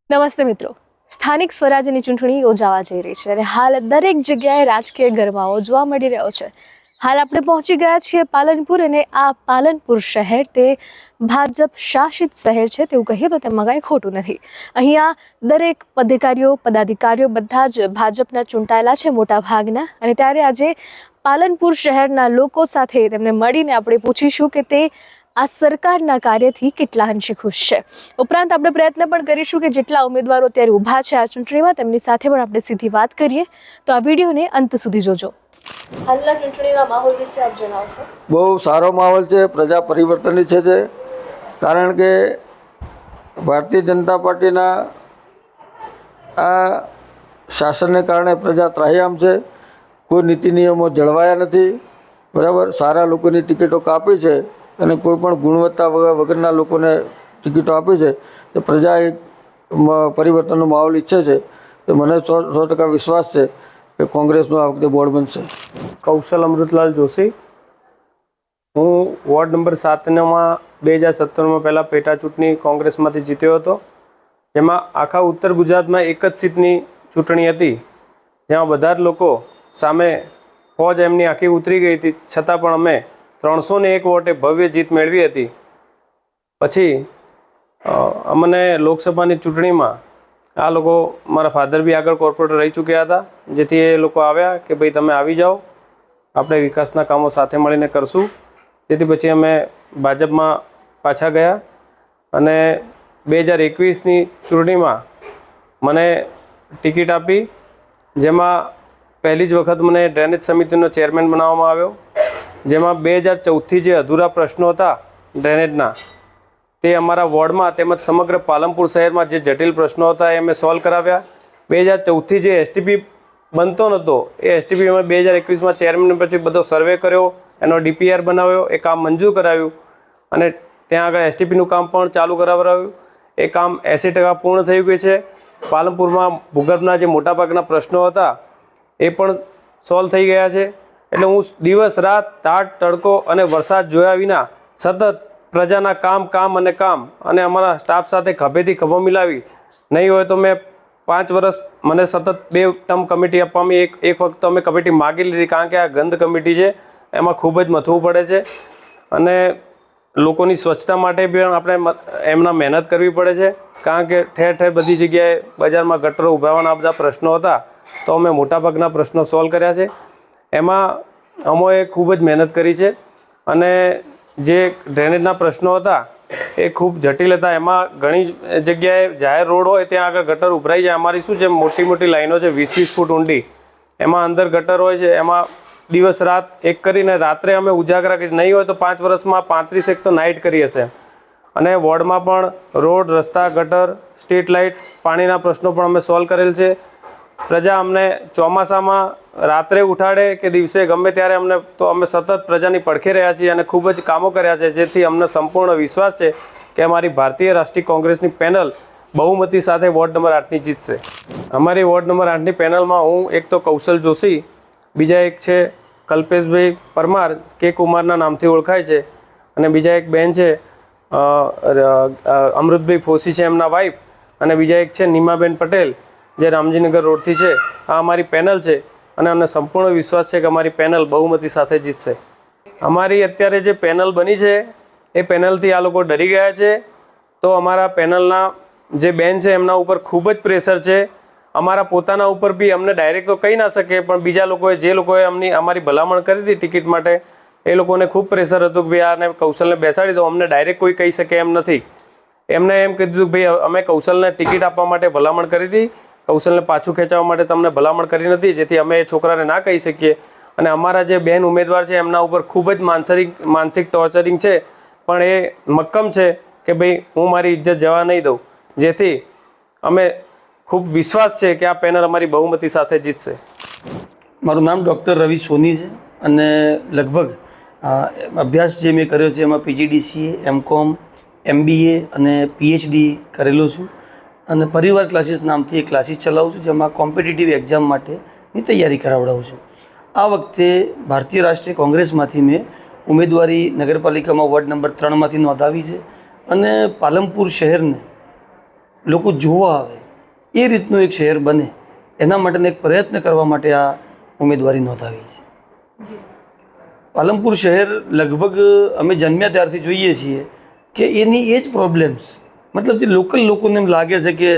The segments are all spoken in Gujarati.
નમસ્તે મિત્રો, સ્થાનિક સ્વરાજ્યની ચૂંટણી યોજાવા જઈ રહી છે અને હાલ દરેક જગ્યાએ રાજકીય ગરમાવો જોવા મળી રહ્યો છે. હાલ આપણે પહોંચી ગયા છીએ પાલનપુર અને આ પાલનપુર શહેર તે ભાજપ શાસિત શહેર છે તેવું કહીએ તો તેમાં કાંઈ ખોટું નથી. અહીંયા દરેક અધિકારીઓ પદાધિકારીઓ બધા જ ભાજપના ચૂંટાયેલા છે મોટા ભાગના, અને ત્યારે આજે પાલનપુર શહેરના લોકો સાથે તેમને મળીને આપણે પૂછીશું કે તે આ સરકારના કાર્યથી કેટલા અંશે ખુશ છે. ઉપરાંત આપણે પ્રયત્ન પણ કરીશું કે જેટલા ઉમેદવારો અત્યારે ઊભા છે આ ચૂંટણીમાં તેમની સાથે પણ આપણે સીધી વાત કરીએ. તો આ વિડીયોને અંત સુધી જોજો. હાલના ચૂંટણીના માહોલ વિશે આપ જણાવશો. બહુ સારો માહોલ છે, પ્રજા પરિવર્તન ઈચ્છે છે, કારણ કે ભારતીય જનતા પાર્ટીના આ શાસનને કારણે પ્રજા ત્રાહિમામ છે. કોઈ નીતિ નિયમો જળવાયા નથી, બરાબર. સારા લોકોની ટિકિટો કાપી છે અને કોઈ પણ ગુણવત્તા વગરના લોકોને ટિકિટો આપી છે. તો પ્રજા એક પરિવર્તનનો માહોલ ઈચ્છે છે. તો મને 100% વિશ્વાસ છે કે કોંગ્રેસનું આ વખતે બોર્ડ બનશે. કૌશલ અમૃતલાલ જોશી, હું વોર્ડ નંબર 7માં 2017માં પહેલાં પેટા ચૂંટણી કોંગ્રેસમાંથી જીત્યો હતો, જેમાં આખા ઉત્તર ગુજરાતમાં એક જ સીટની ચૂંટણી હતી, જેમાં બધા જ લોકો સામે ફોજ એમની આખી ઉતરી ગઈ હતી, છતાં પણ અમે 301 વોટે ભવ્ય જીત મેળવી હતી. પછી અમને લોકસભાની ચૂંટણીમાં આ લોકો, મારા ફાધર બી આગળ કોર્પોરેટર રહી ચૂક્યા હતા, જેથી એ લોકો આવ્યા કે ભાઈ તમે આવી જાઓ, આપણે વિકાસના કામો સાથે મળીને કરશું. જેથી પછી અમે ભાજપમાં પાછા ગયા અને 2021ની ચૂંટણીમાં મને ટિકિટ આપી, જેમાં પહેલી જ વખત મને ડ્રેનેજ સમિતિનો ચેરમેન બનાવવામાં આવ્યો. જેમાં 2014થી જે અધૂરા પ્રશ્નો હતા ડ્રેનેજના, તે અમારા વોર્ડમાં તેમજ સમગ્ર પાલનપુર શહેરમાં જે જટિલ પ્રશ્નો હતા એ અમે સોલ્વ કરાવ્યા. 2014થી જે એસટીપી બનતો નહોતો એ એસટીપી અમે 2021માં ચેરમેન પછી બધો સર્વે કર્યો, એનો ડીપીઆર બનાવ્યો, એ કામ મંજૂર કરાવ્યું અને ત્યાં આગળ એસટીપીનું કામ પણ ચાલુ કરાવડાવ્યું. એ કામ 80% પૂર્ણ થઈ ગયું છે. પાલનપુરમાં ભૂગર્ભના જે મોટાભાગના પ્રશ્નો હતા એ પણ સોલ્વ થઈ ગયા છે. એટલે હું દિવસ રાત તાટ તડકો અને વરસાદ જોયા વિના સતત પ્રજાના કામ અને અમારા સ્ટાફ સાથે ખભેથી ખભો મિલાવી, નહીં હોય તો મેં 5 વર્ષ મને સતત 2 ટર્મ કમિટી આપવામાં, એક વખત અમે કમિટી માગી લીધી, કારણ કે આ ગંધ કમિટી છે, એમાં ખૂબ જ મથવું પડે છે અને લોકોની સ્વચ્છતા માટે પણ આપણે એમના મહેનત કરવી પડે છે, કારણ કે ઠેર ઠેર બધી જગ્યાએ બજારમાં ગટરો ઉભરાવાના બધા પ્રશ્નો હતા, તો અમે મોટાભાગના પ્રશ્નો સોલ્વ કર્યા છે. એમાં અમોએ ખૂબ જ મહેનત કરી છે અને જે ડ્રેનેજના પ્રશ્નો હતા એ ખૂબ જટિલ હતા. એમાં ઘણી જગ્યાએ જાહેર રોડ હોય ત્યાં આગળ ગટર ઉભરાઈ જાય. અમારી શું છે, મોટી મોટી લાઈનો છે 20-20 ફૂટ ઊંડી, એમાં અંદર ગટર હોય છે. એમાં દિવસ રાત એક કરીને રાત્રે અમે ઉજાગરા કરી, નહીં હોય તો 5 વર્ષમાં 35 તો નાઇટ કરી હશે. અને વોર્ડમાં પણ રોડ, રસ્તા, ગટર, સ્ટ્રીટ લાઇટ, પાણીના પ્રશ્નો પણ અમે સોલ્વ કરેલ છે. પ્રજા અમને ચોમાસામાં રાત્રે ઉઠાડે કે દિવસે ગમે ત્યારે અમે સતત પ્રજાની પડખે રહ્યા છીએ અને ખૂબ જ કામો કર્યા છે, જેથી અમને સંપૂર્ણ વિશ્વાસ છે કે અમારી ભારતીય રાષ્ટ્રીય કોંગ્રેસની પેનલ બહુમતી સાથે વોર્ડ નંબર 8ની જીતશે. અમારી વોર્ડ નંબર 8ની પેનલમાં હું એક તો કૌશલ જોશી, બીજા એક છે કલ્પેશભાઈ પરમાર, કે કુમારના નામથી ઓળખાય છે, અને બીજા એક બેન છે અમૃતભાઈ ફોસી છે એમના વાઈફ, અને બીજા એક છે નીમાબેન પટેલ જે રામજીનગર રોડથી છે. આ અમારી પેનલ છે અને અમને સંપૂર્ણ વિશ્વાસ છે કે અમારી પેનલ બહુમતી સાથે જીતશે. અમારી અત્યારે જે પેનલ બની છે એ પેનલથી આ લોકો ડરી ગયા છે, તો અમારા પેનલના જે બેન છે એમના ઉપર ખૂબ જ પ્રેશર છે. અમારા પોતાના ઉપર બી અમને ડાયરેક્ટ તો કહી ના શકે, પણ બીજા લોકોએ જે લોકોએ અમારી ભલામણ કરી હતી ટિકિટ માટે, એ લોકોને ખૂબ પ્રેશર હતું કે ભાઈ આને કૌશલને બેસાડી દો. અમને ડાયરેક્ટ કોઈ કહી શકે એમ નથી. એમને એમ કીધું કે ભાઈ અમે કૌશલને ટિકિટ આપવા માટે ભલામણ કરી હતી, કૌશલને પાછું ખેંચવા માટે તમને ભલામણ કરી નથી, જેથી અમે એ છોકરાને ના કહી શકીએ. અને અમારા જે બેન ઉમેદવાર છે એમના ઉપર ખૂબ જ માનસિક ટોર્ચરિંગ છે, પણ એ મક્કમ છે કે ભાઈ હું મારી ઇજ્જત જવા નહીં દઉં, જેથી અમે ખૂબ વિશ્વાસ છે કે આ પેનલ અમારી બહુમતી સાથે જીતશે. મારું નામ ડૉક્ટર રવિ સોની છે અને લગભગ અભ્યાસ જે મેં કર્યો છે એમાં PGDCA, MCOM, MBA અને PhD કરેલો છું, અને પરિવાર ક્લાસીસ નામથી એક ક્લાસીસ ચલાવું છું, જેમાં કોમ્પિટિટિવ એક્ઝામ માટેની તૈયારી કરાવડાવું છું. આ વખતે ભારતીય રાષ્ટ્રીય કોંગ્રેસમાંથી મેં ઉમેદવારી નગરપાલિકામાં વોર્ડ નંબર 3માંથી નોંધાવી છે અને પાલનપુર શહેરને લોકો જોવા આવે એ રીતનું એક શહેર બને એના માટેનો એક પ્રયત્ન કરવા માટે આ ઉમેદવારી નોંધાવી છે. પાલનપુર શહેર લગભગ અમે જન્મ્યા ત્યારથી જોઈએ છીએ કે એની એ જ પ્રોબ્લેમ્સ, મતલબ જે લોકલ લોકોને એમ લાગે છે કે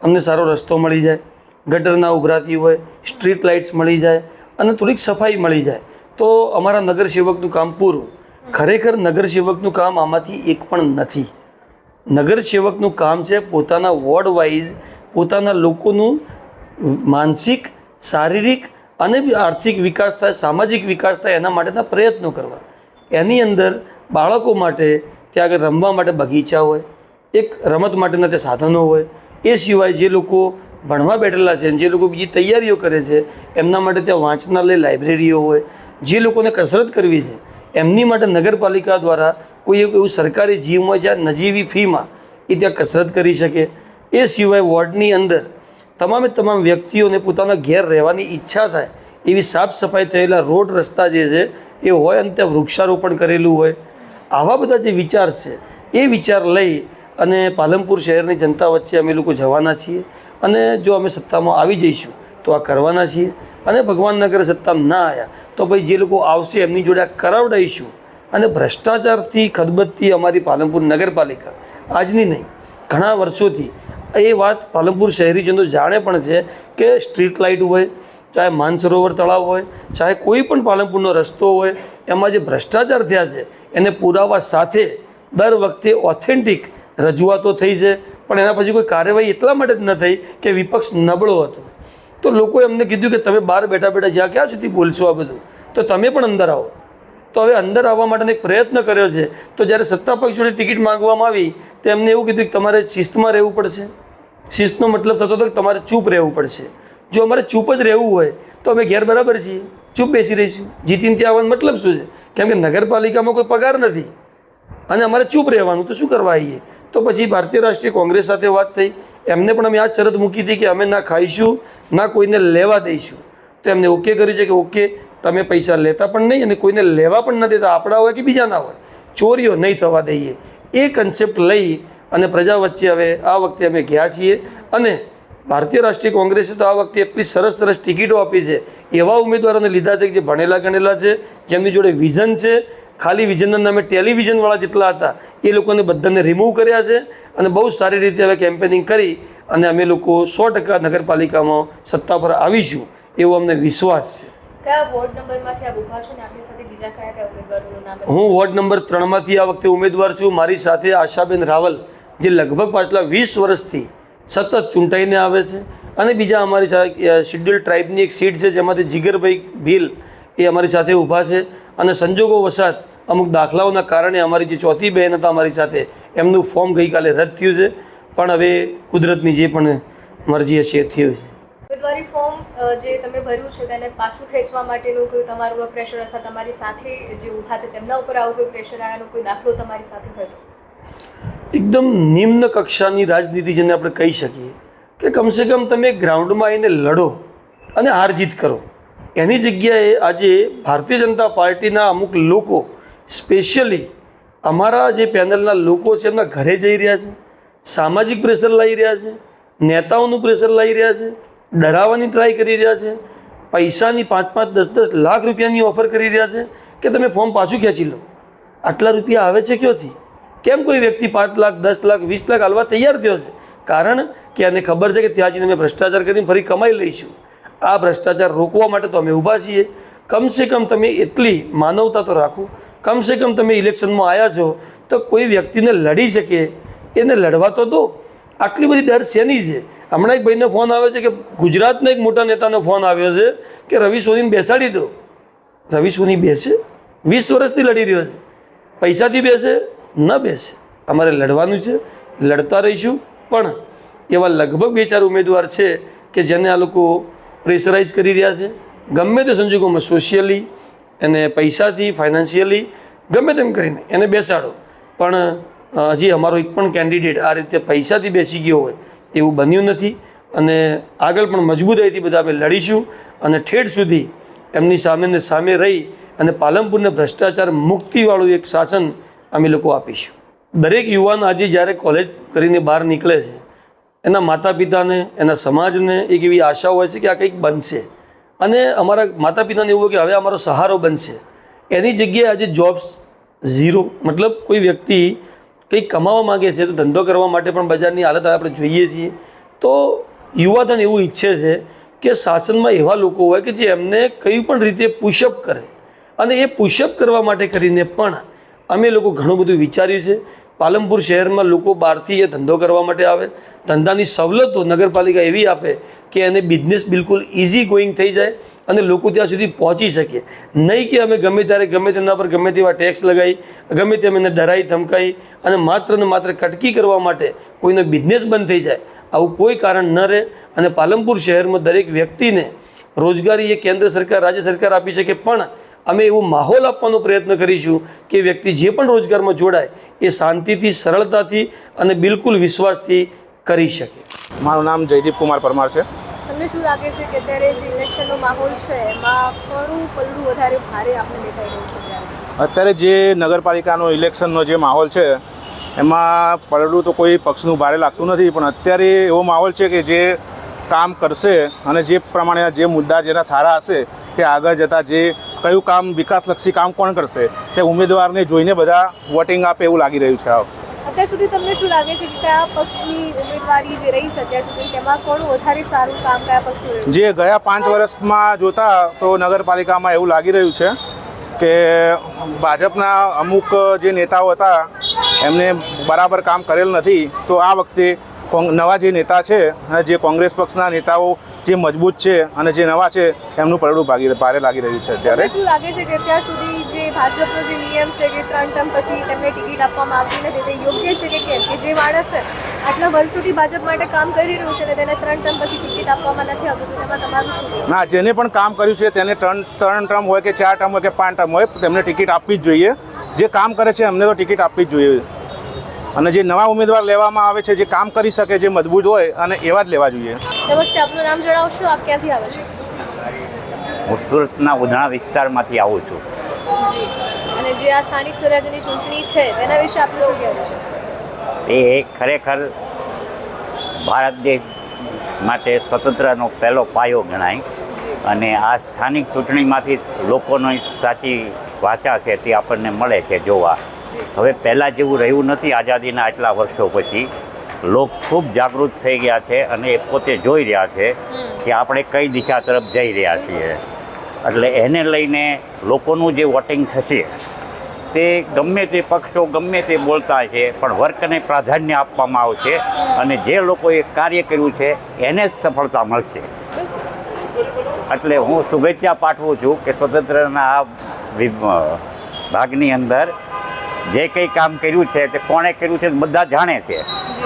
અમને સારો રસ્તો મળી જાય, ગટર ના ઉભરાતી હોય, સ્ટ્રીટ લાઇટ્સ મળી જાય અને થોડીક સફાઈ મળી જાય તો અમારા નગરસેવકનું કામ પૂરું. ખરેખર નગરસેવકનું કામ આમાંથી એક પણ નથી. નગરસેવકનું કામ છે પોતાના વોર્ડ વાઇઝ પોતાના લોકોનું માનસિક, શારીરિક અને આર્થિક વિકાસ થાય, સામાજિક વિકાસ થાય એના માટેના પ્રયત્નો કરવા. એની અંદર બાળકો માટે ત્યાં આગળ રમવા માટે બગીચા હોય, એક રમત માટેના તે સાધનો હોય, એ સિવાય જે લોકો ભણવા બેઠેલા છે જે લોકો બીજી તૈયારીઓ કરે છે એમના માટે ત્યાં વાંચનાલય, લાઇબ્રેરીઓ હોય. જે લોકોને કસરત કરવી છે એમની માટે નગરપાલિકા દ્વારા કોઈ એવું સરકારી જીમ હોય જ્યાં નજીવી ફીમાં એ ત્યાં કસરત કરી શકે. એ સિવાય વોર્ડની અંદર તમામ વ્યક્તિઓને પોતાના ઘેર રહેવાની ઈચ્છા થાય એવી સાફ સફાઈ થયેલા રોડ રસ્તા જે છે એ હોય અને ત્યાં વૃક્ષારોપણ કરેલું હોય. આવા બધા જે વિચાર છે એ વિચાર લઈ અને પાલનપુર શહેરની જનતા વચ્ચે અમે લોકો જવાના છીએ અને જો અમે સત્તામાં આવી જઈશું તો આ કરવાના છીએ. અને ભગવાન નગર સત્તામાં ના આવ્યા તો ભાઈ જે લોકો આવશે એમની જોડે આ કરાવડાવીશું. અને ભ્રષ્ટાચારથી ખદબદતી અમારી પાલનપુર નગરપાલિકા આજની નહીં, ઘણા વર્ષોથી એ વાત પાલનપુર શહેરીજનો જાણે પણ છે કે સ્ટ્રીટ લાઇટ હોય, ચાહે માનસરોવર તળાવ હોય, ચાહે કોઈ પણ પાલનપુરનો રસ્તો હોય, એમાં જે ભ્રષ્ટાચાર થયા છે એને પુરાવા સાથે દર વખતે ઓથેન્ટિક રજૂઆતો થઈ છે. પણ એના પછી કોઈ કાર્યવાહી એટલા માટે જ ન થઈ કે વિપક્ષ નબળો હતો. તો લોકોએ અમને કીધું કે તમે બહાર બેઠા બેઠા જ્યાં ક્યાં સુધી બોલશો આ બધું, તો તમે પણ અંદર આવો. તો હવે અંદર આવવા માટેનો એક પ્રયત્ન કર્યો છે. તો જ્યારે સત્તા પક્ષ જોડે ટિકિટ માંગવામાં આવી તો એમને એવું કીધું કે તમારે શિસ્તમાં રહેવું પડશે. શિસ્તનો મતલબ થતો હતો કે તમારે ચૂપ રહેવું પડશે. જો અમારે ચૂપ જ રહેવું હોય તો અમે ઘેર બરાબર છીએ, ચૂપ બેસી રહીશું. જીતીને ત્યાં આવવાનો મતલબ શું છે? કેમ કે નગરપાલિકામાં કોઈ પગાર નથી અને અમારે ચૂપ રહેવાનું, તો શું કરવા આવીએ? તો પછી ભારતીય રાષ્ટ્રીય કોંગ્રેસ સાથે વાત થઈ. એમને પણ અમે આ શરત મૂકી હતી કે અમે ના ખાઈશું ના કોઈને લેવા દઈશું. તો એમને ઓકે કર્યું છે કે ઓકે, તમે પૈસા લેતા પણ નહીં અને કોઈને લેવા પણ ન દેતા, આપણા હોય કે બીજાના હોય, ચોરીઓ નહીં થવા દઈએ. એ કન્સેપ્ટ લઈ અને પ્રજા વચ્ચે હવે આ વખતે અમે ગયા છીએ. અને ભારતીય રાષ્ટ્રીય કોંગ્રેસે તો આ વખતે એટલી સરસ સરસ ટિકિટો આપી છે, એવા ઉમેદવારોને લીધા છે કે જે ભણેલા ગણેલા છે, જેમની જોડે વિઝન છે. ખાલી વિઝનના નામે ટેલિવિઝનવાળા જેટલા હતા એ લોકોને બધાને રિમૂવ કર્યા છે અને બહુ સારી રીતે હવે કેમ્પેનિંગ કરી અને અમે લોકો 100% નગરપાલિકામાં સત્તા પર આવીશું એવો અમને વિશ્વાસ છે. કયા વોર્ડ નંબરમાંથી આપ ઊભા છો ને આપની સાથે બીજા કયા કયા ઉમેદવારોનું નામ? હું વોર્ડ નંબર 3માંથી આ વખતે ઉમેદવાર છું. મારી સાથે આશાબેન રાવલ જે લગભગ પાછલા 20 વર્ષથી સતત ચૂંટાઈને આવે છે. અને બીજા અમારી સાથે શિડ્યુલ ટ્રાઇબની એક સીટ છે જેમાંથી જીગરભાઈ ભીલ એ અમારી સાથે ઊભા છે. અને સંજોગો વસાત અમુક દાખલાઓના કારણે અમારી જે ચોથી બહેન હતા અમારી સાથે એમનું ફોર્મ ગઈકાલે રદ થયું છે. પણ હવે કુદરતની જે પણ મરજી હશે એ થયું છે. ઉમેદવારી ફોર્મ જે તમે ભર્યું છે તેને પાછું ખેંચવા માટેનું કોઈ તમારું પ્રેશર અથવા તમારી સાથે જે ઊભા છે તેમના ઉપર આવું કોઈ પ્રેશર આવ્યાનો કોઈ દાખલો તમારી સાથે થયો? એકદમ નિમ્ન કક્ષાની રાજનીતિ જેને આપણે કહી શકીએ કે કમસે કમ તમે ગ્રાઉન્ડમાં આવીને લડો અને હાર જીત કરો. એની જગ્યાએ આજે ભારતીય જનતા પાર્ટીના અમુક લોકો સ્પેશિયલી અમારા જે પેનલના લોકો છે એમના ઘરે જઈ રહ્યા છે, સામાજિક પ્રેશર લાવી રહ્યા છે, નેતાઓનું પ્રેશર લાવી રહ્યા છે, ડરાવવાની ટ્રાય કરી રહ્યા છે, પૈસાની 5-5, 10-10 લાખ રૂપિયાની ઓફર કરી રહ્યા છે કે તમે ફોર્મ પાછું ખેંચી લો. આટલા રૂપિયા આવે છે ક્યાંથી? કેમ કોઈ વ્યક્તિ 5 લાખ, 10 લાખ, 20 લાખ હાલવા તૈયાર થયો છે? કારણ કે એને ખબર છે કે ત્યાં જઈને અમે ભ્રષ્ટાચાર કરીને ફરી કમાઈ લઈશું. આ ભ્રષ્ટાચાર રોકવા માટે તો અમે ઊભા છીએ. કમસે કમ તમે એટલી માનવતા તો રાખો. કમસે કમ તમે ઇલેક્શનમાં આવ્યા છો તો કોઈ વ્યક્તિને લડી શકે એને લડવા તો દો. આટલી બધી ડર શેની છે? હમણાં એક ભાઈને ફોન આવ્યો છે કે ગુજરાતના એક મોટા નેતાનો ફોન આવ્યો છે કે રવિ સોનીને બેસાડી દો. રવિ સોની બેસે? 20 વર્ષથી લડી રહ્યો છે. પૈસાથી બેસે? ન બેસે. અમારે લડવાનું છે, લડતા રહીશું. પણ એવા લગભગ 2-4 ઉમેદવાર છે કે જેને આ લોકો પ્રેશરાઇઝ કરી રહ્યા છે. ગમે તે સંજોગોમાં સોશિયલી અને પૈસાથી, ફાઇનાન્શિયલી ગમે તેમ કરીને એને બેસાડો. પણ હજી અમારો એક પણ કેન્ડિડેટ આ રીતે પૈસાથી બેસી ગયો હોય એવું બન્યું નથી. અને આગળ પણ મજબૂતાઈથી બધા અમે લડીશું અને ઠેઠ સુધી એમની સામે રહી અને પાલનપુરને ભ્રષ્ટાચાર મુક્તિવાળું એક શાસન અમે લોકો આપીશું. દરેક યુવાન આજે જ્યારે કોલેજ કરીને બહાર નીકળે છે એના માતા પિતાને, એના સમાજને એક એવી આશા હોય છે કે આ કંઈક બનશે અને અમારા માતા પિતાને એવું હોય કે હવે અમારો સહારો બનશે. એની જગ્યાએ આજે જોબ્સ ઝીરો, મતલબ કોઈ વ્યક્તિ કંઈક કમાવા માગે છે તો ધંધો કરવા માટે પણ બજારની હાલત આપણે જોઈએ છીએ. તો યુવાધન એવું ઈચ્છે છે કે શાસનમાં એવા લોકો હોય કે જે એમને કઈ પણ રીતે પુશઅપ કરે, અને એ પુશઅપ કરવા માટે કરીને પણ અમે લોકો ઘણું બધું વિચાર્યું છે. પાલનપુર શહેરમાં લોકો બહારથી એ ધંધો કરવા માટે આવે, ધંધાની સવલતો નગરપાલિકા એવી આપે કે એને બિઝનેસ બિલકુલ ઇઝી ગોઈંગ થઈ જાય અને લોકો ત્યાં સુધી પહોંચી શકે. નહીં કે અમે ગમે ત્યારે ગમે તેના પર ગમે તેવા ટેક્સ લગાવી, ગમે તેમ એને ડરાઈ ધમકાઈ અને માત્ર કટકી કરવા માટે કોઈનો બિઝનેસ બંધ થઈ જાય, આવું કોઈ કારણ ન રહે. અને પાલનપુર શહેરમાં દરેક વ્યક્તિને રોજગારી એ કેન્દ્ર સરકાર, રાજ્ય સરકાર આપી શકે, પણ અમે એવો માહોલ આપવાનો પ્રયત્ન કરીશું કે વ્યક્તિ જે પણ રોજગારમાં જોડાય એ શાંતિથી, સરળતાથી અને બિલકુલ વિશ્વાસથી કરી શકે. મારું નામ જયદીપ કુમાર પરમાર છે. તમને શું લાગે છે કે અત્યારે જે ઇલેક્શનનો માહોલ છે એમાં કોનું પલડું વધારે ભારે આપણે દેખાઈ રહ્યું છે ત્યારે? અત્યારે જે નગરપાલિકાનો ઇલેક્શનનો જે માહોલ છે એમાં પલડું તો કોઈ પક્ષનું ભારે લાગતું નથી, પણ અત્યારે એવો માહોલ છે કે જે કામ કરશે અને જે પ્રમાણે જે મુદ્દા જેના સારા હશે કે આગળ જતાં જે કયું કામ વિકાસલક્ષી કામ કોણ કરશે તે ઉમેદવારને જોઈને બધા વોટિંગ આપે એવું લાગી રહ્યું છે. અત્યાર સુધી તમને શું લાગે છે કે કયા પક્ષની ઉમેદવારી જે રહી છે અત્યાર સુધી તેમાં કોણ વધારે સારું કામ કયા પક્ષનું રહ્યું? જે ગયા 5 વર્ષમાં જોતા તો નગરપાલિકામાં એવું લાગી રહ્યું છે કે ભાજપના અમુક જે નેતાઓ હતા એમને બરાબર કામ કરેલ નથી, તો આ વખતે નવા જે નેતા છે અને જે કોંગ્રેસ પક્ષના નેતાઓ જે મજબૂત છે અને જે નવા છે એમનું પલડું ભારે લાગી રહ્યું છે. અત્યારે શું લાગે છે કે અત્યાર સુધી જે ભાજપનો જે નિયમ છે કે 3 ટર્મ પછી તેમને ટિકિટ આપવામાં આવતી નથી, તે યોગ્ય છે કે કેમ? કે જે માણસ આટલા વર્ષોથી ભાજપ માટે કામ કરી રહ્યું છે અને તેને 3 ટર્મ પછી ટિકિટ આપવામાં નથી આવતું, તો તેમાં તમારું શું કહેવું? ના, જેને પણ કામ કર્યું છે તેને 3 ટર્મ હોય કે 4 ટર્મ હોય કે 5 ટર્મ હોય તેમને ટિકિટ આપવી જ જોઈએ. જે કામ કરે છે એમને તો ટિકિટ આપવી જ જોઈએ, અને જે નવા ઉમેદવાર લેવામાં આવે છે જે કામ કરી શકે, જે મજબૂત હોય અને એવા જ લેવા જોઈએ. નમસ્તે, આપનું નામ જણાવશો? આપ ક્યાંથી આવે છો? હું સુરતના ઉધણા વિસ્તારમાંથી આવું છું. જી, અને જે આ સ્થાનિક સ્વરાજ્યની ચૂંટણી છે તેના વિશે આપનું શું કહેવું છે? એ ખરેખર ભારત દેશ માટે સ્વતંત્રનો પહેલો પાયો ગણાય, અને આ સ્થાનિક ચૂંટણીમાંથી લોકોની સાચી વાચા છે તે આપણને મળે છે જોવા. હવે પહેલાં જેવું રહ્યું નથી. આઝાદીના આટલા વર્ષો પછી લોકો ખૂબ જાગૃત થઈ ગયા છે અને એ પોતે જોઈ રહ્યા છે કે આપણે કઈ દિશા તરફ જઈ રહ્યા છીએ. એટલે એને લઈને લોકોનું જે વોટિંગ થશે તે ગમે તે પક્ષો ગમે તે બોલતા છે, પણ વર્કને પ્રાધાન્ય આપવામાં આવશે અને જે લોકોએ કાર્ય કર્યું છે એને જ સફળતા મળશે. એટલે હું શુભેચ્છા પાઠવું છું કે સ્વતંત્રના આ ભાગની અંદર જે કંઈ કામ કર્યું છે તે કોણે કર્યું છે બધા જાણે છે.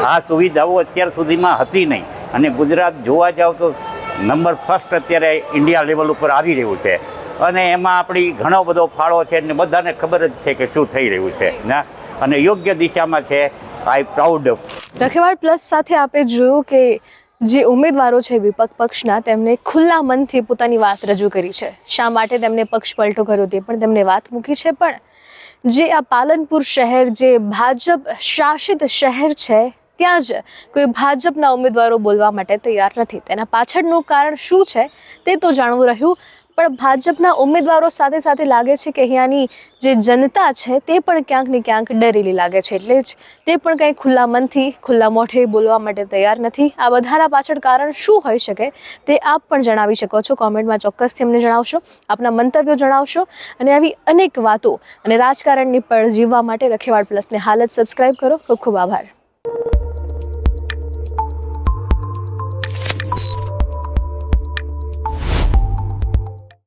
આ સુવિધાઓ અત્યાર સુધીમાં હતી નહીં, અને ગુજરાત જોવા જાવ તો નંબર 1 અત્યારે ઇન્ડિયા લેવલ ઉપર આવી રહ્યું છે, અને એમાં આપણી ઘણો બધો ફાળો છે અને બધાને ખબર જ છે કે શું થઈ રહ્યું છે ના, અને યોગ્ય દિશામાં છે. આઈ પ્રાઉડ. રખેવાળ પ્લસ સાથે આપે જોયું કે જે ઉમેદવારો છે વિપક્ષ પક્ષના તેમને ખુલ્લા મનથી પોતાની વાત રજૂ કરી છે. શા માટે તેમને પક્ષ પલટો કર્યો તે પણ તેમને વાત મૂકી છે, પણ જે આ પાલનપુર શહેર જે ભાજપ શાસિત શહેર છે ત્યાં જ કોઈ ભાજપના ઉમેદવારો બોલવા માટે તૈયાર નથી. તેના પાછળનું કારણ શું છે તે તો જાણવું રહ્યું, પણ ભાજપના ઉમેદવારો સાથે સાથે લાગે છે કે અહીંયાની જે જનતા છે તે પણ ક્યાંક ને ક્યાંક ડરેલી લાગે છે, એટલે જ તે પણ કંઈ ખુલ્લા મનથી ખુલ્લા મોઢે બોલવા માટે તૈયાર નથી. આ બધાના પાછળ કારણ શું હોઈ શકે તે આપ પણ જણાવી શકો છો. કોમેન્ટમાં ચોક્કસથી અમને જણાવશો, આપના મંતવ્યો જણાવશો, અને આવી અનેક વાતો અને રાજકારણની પળ જીવવા માટે રખેવાળ પ્લસને હાલ જ સબસ્ક્રાઈબ કરો. ખૂબ ખૂબ આભાર.